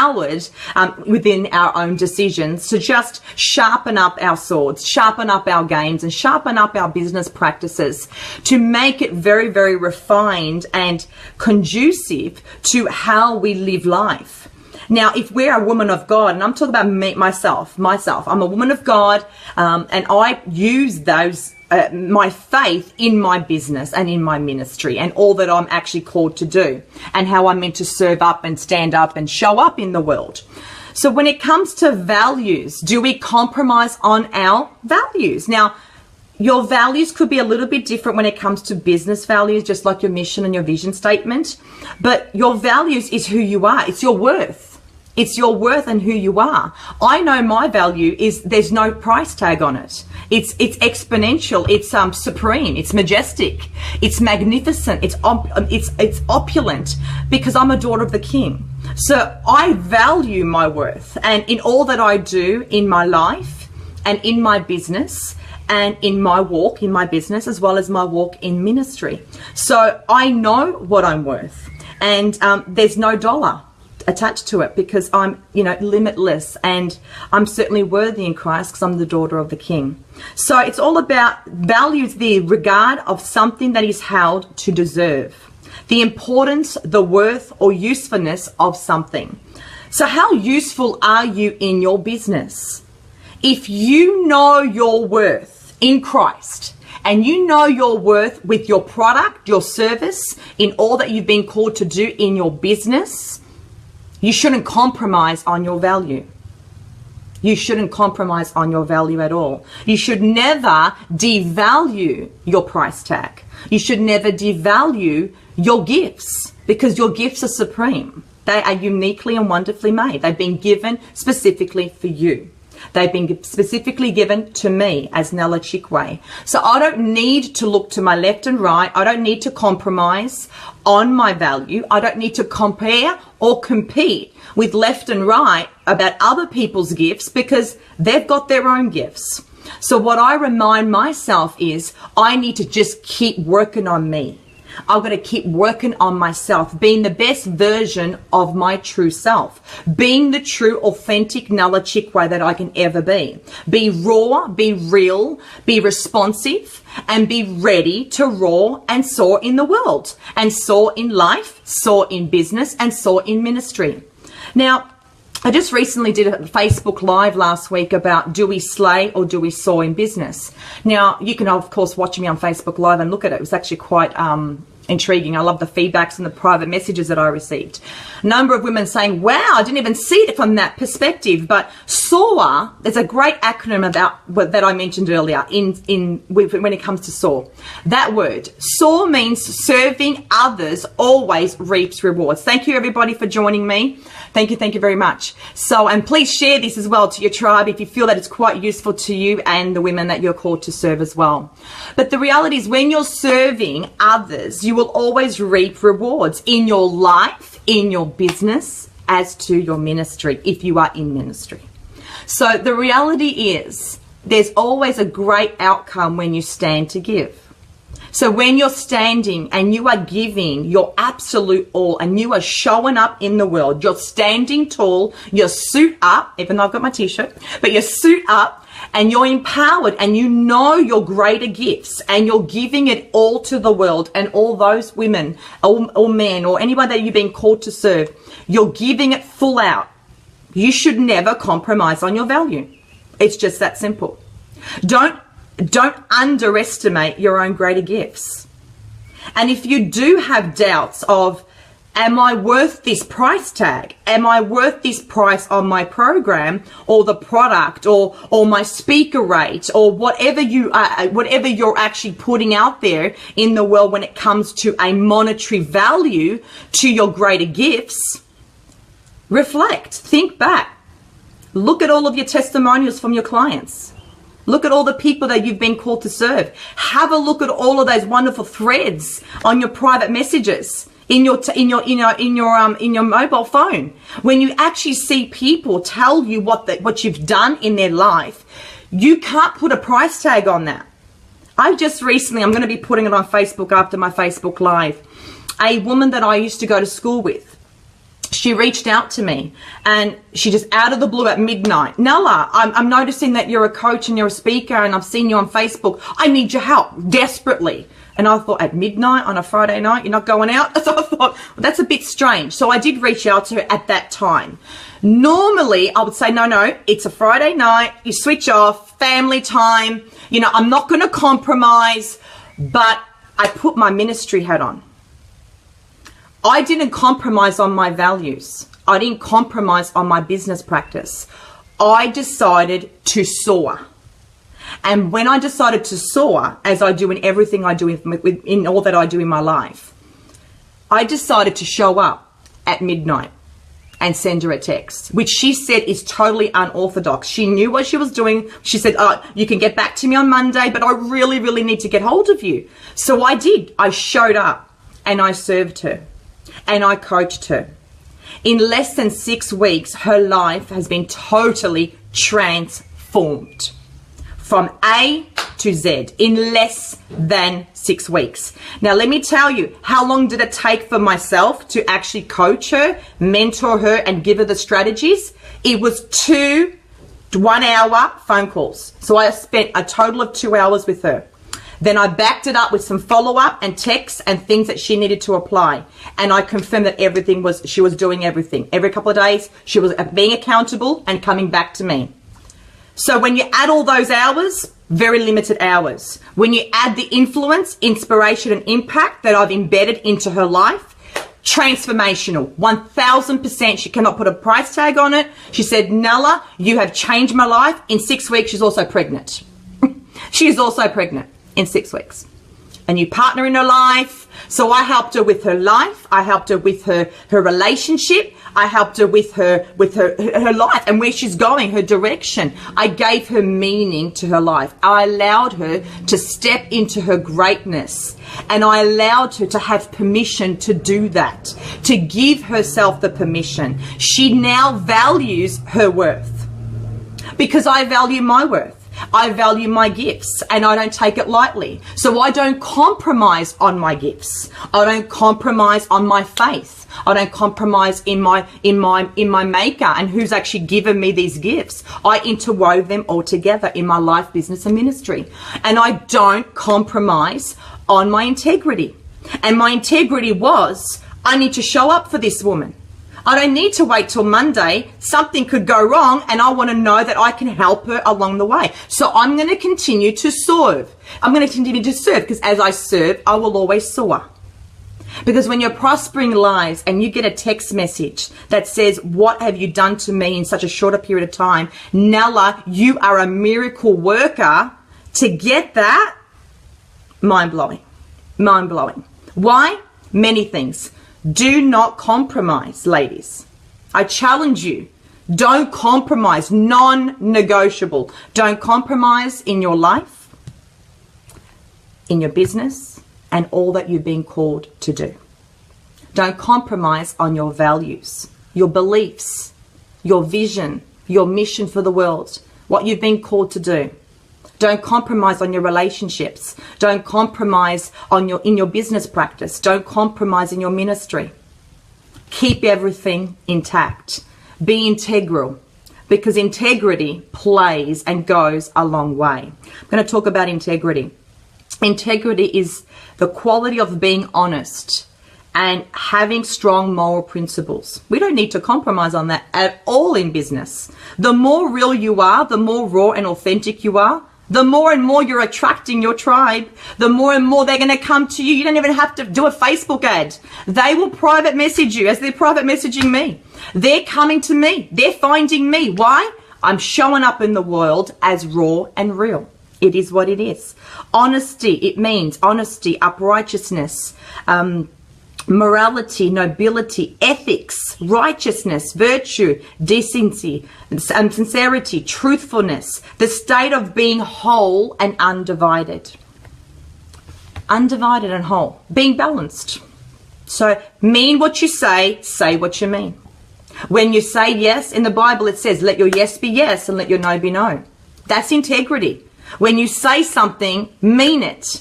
empowered within our own decisions to just sharpen up our swords, sharpen up our games, and sharpen up our business practices to make it very, very refined and conducive to how we live life. Now, if we're a woman of God, and I'm talking about myself, I'm a woman of God, and I use those my faith in my business and in my ministry and all that I'm actually called to do and how I'm meant to serve up and stand up and show up in the world. So when it comes to values, do we compromise on our values? Now, your values could be a little bit different when it comes to business values, just like your mission and your vision statement. But your values is who you are. It's your worth. It's your worth and who you are. I know my value is there's no price tag on it. It's exponential. It's supreme. It's majestic. It's magnificent. It's opulent because I'm a daughter of the King. So I value my worth, and in all that I do in my life and in my business and in my walk in my business as well as my walk in ministry. So I know what I'm worth, and there's no dollar attached to it because I'm, limitless, and I'm certainly worthy in Christ because I'm the daughter of the King. So it's all about values, the regard of something that is held to deserve, the importance, the worth or usefulness of something. So how useful are you in your business? If you know your worth in Christ, and you know your worth with your product, your service, in all that you've been called to do in your business, you shouldn't compromise on your value. You shouldn't compromise on your value at all. You should never devalue your price tag. You should never devalue your gifts because your gifts are supreme. They are uniquely and wonderfully made. They've been given specifically for you. They've been specifically given to me as Nella Chikwe. So I don't need to look to my left and right. I don't need to compromise on my value. I don't need to compare or compete with left and right about other people's gifts because they've got their own gifts. So what I remind myself is I need to just keep working on me. I've got to keep working on myself, being the best version of my true self, being the true, authentic Nella Chikwe that I can ever be. Be raw, be real, be responsive, and be ready to roar and soar in the world, and soar in life, soar in business, and soar in ministry. Now, I just recently did a Facebook Live last week about do we slay or do we soar in business? Now, you can, of course, watch me on Facebook Live and look at it. It was actually quite intriguing. I love the feedbacks and the private messages that I received. A number of women saying, wow, I didn't even see it from that perspective. But SOAR, there's a great acronym about that I mentioned earlier when it comes to SOAR. That word, SOAR, means serving others always reaps rewards. Thank you, everybody, for joining me. Thank you very much. So, and please share this as well to your tribe if you feel that it's quite useful to you and the women that you're called to serve as well. But the reality is when you're serving others, you will always reap rewards in your life, in your business, as to your ministry, if you are in ministry. So the reality is there's always a great outcome when you stand to give. So when you're standing and you are giving your absolute all and you are showing up in the world, you're standing tall, you're suit up, even though I've got my t-shirt, but you're suit up and you're empowered and you know your greater gifts and you're giving it all to the world and all those women or men or anyone that you've been called to serve, you're giving it full out. You should never compromise on your value. It's just that simple. Don't underestimate your own greater gifts. And if you do have doubts of, am I worth this price tag? Am I worth this price on my program or the product or my speaker rate or whatever you're actually putting out there in the world when it comes to a monetary value to your greater gifts? Reflect, think back. Look at all of your testimonials from your clients. Look at all the people that you've been called to serve. Have a look at all of those wonderful threads on your private messages in your mobile phone. When you actually see people tell you what you've done in their life, you can't put a price tag on that. I'm going to be putting it on Facebook after my Facebook Live. A woman that I used to go to school with. she reached out to me and she just out of the blue at midnight, Nella, I'm noticing that you're a coach and you're a speaker and I've seen you on Facebook. I need your help desperately. And I thought, at midnight on a Friday night, you're not going out? So I thought, well, that's a bit strange. So I did reach out to her at that time. Normally, I would say, no, it's a Friday night. You switch off, family time. You know, I'm not going to compromise, but I put my ministry hat on. I didn't compromise on my values. I didn't compromise on my business practice. I decided to soar. And when I decided to soar, as I do in everything I do in all that I do in my life, I decided to show up at midnight and send her a text, which she said is totally unorthodox. She knew what she was doing. She said, you can get back to me on Monday, but I really, really need to get hold of you. So I did. I showed up and I served her and I coached her. In less than 6 weeks, her life has been totally transformed. From A to Z in less than 6 weeks. Now, let me tell you, how long did it take for myself to actually coach her, mentor her, and give her the strategies? It was 2 1-hour phone calls. So I spent a total of 2 hours with her. Then I backed it up with some follow-up and texts and things that she needed to apply. And I confirmed that she was doing everything. Every couple of days, she was being accountable and coming back to me. So when you add all those hours, very limited hours. When you add the influence, inspiration, and impact that I've embedded into her life, transformational, 1000%. She cannot put a price tag on it. She said, Nella, you have changed my life. In 6 weeks, she's also pregnant. She is also pregnant in 6 weeks. A new partner in her life. So I helped her with her life. I helped her with her relationship. I helped her with her life and where she's going, her direction. I gave her meaning to her life. I allowed her to step into her greatness. And I allowed her to have permission to do that, to give herself the permission. She now values her worth because I value my worth. I value my gifts and I don't take it lightly. So I don't compromise on my gifts. I don't compromise on my faith. I don't compromise in my maker and who's actually given me these gifts. I interwove them all together in my life, business and ministry. And I don't compromise on my integrity. And my integrity was, I need to show up for this woman. I don't need to wait till Monday. Something could go wrong and I want to know that I can help her along the way. So I'm going to continue to serve. I'm going to continue to serve because as I serve, I will always soar. Because when you're prospering lives and you get a text message that says, what have you done to me in such a shorter period of time? Nella, you are a miracle worker. To get that, mind-blowing. Mind-blowing. Why? Many things. Do not compromise, ladies. I challenge you. Don't compromise. Non-negotiable. Don't compromise in your life, in your business, and all that you've been called to do. Don't compromise on your values, your beliefs, your vision, your mission for the world, what you've been called to do. Don't compromise on your relationships. Don't compromise in your business practice. Don't compromise in your ministry. Keep everything intact. Be integral because integrity plays and goes a long way. I'm going to talk about integrity. Integrity is the quality of being honest and having strong moral principles. We don't need to compromise on that at all in business. The more real you are, the more raw and authentic you are, the more and more you're attracting your tribe, the more and more they're going to come to you. You don't even have to do a Facebook ad. They will private message you as they're private messaging me. They're coming to me. They're finding me. Why? I'm showing up in the world as raw and real. It is what it is. Honesty, it means honesty, uprightness, morality, nobility, ethics, righteousness, virtue, decency, sincerity, truthfulness, the state of being whole and undivided. Undivided and whole, being balanced. So mean what you say what you mean. When you say yes, in the Bible it says, let your yes be yes and let your no be no. That's integrity. When you say something, mean it.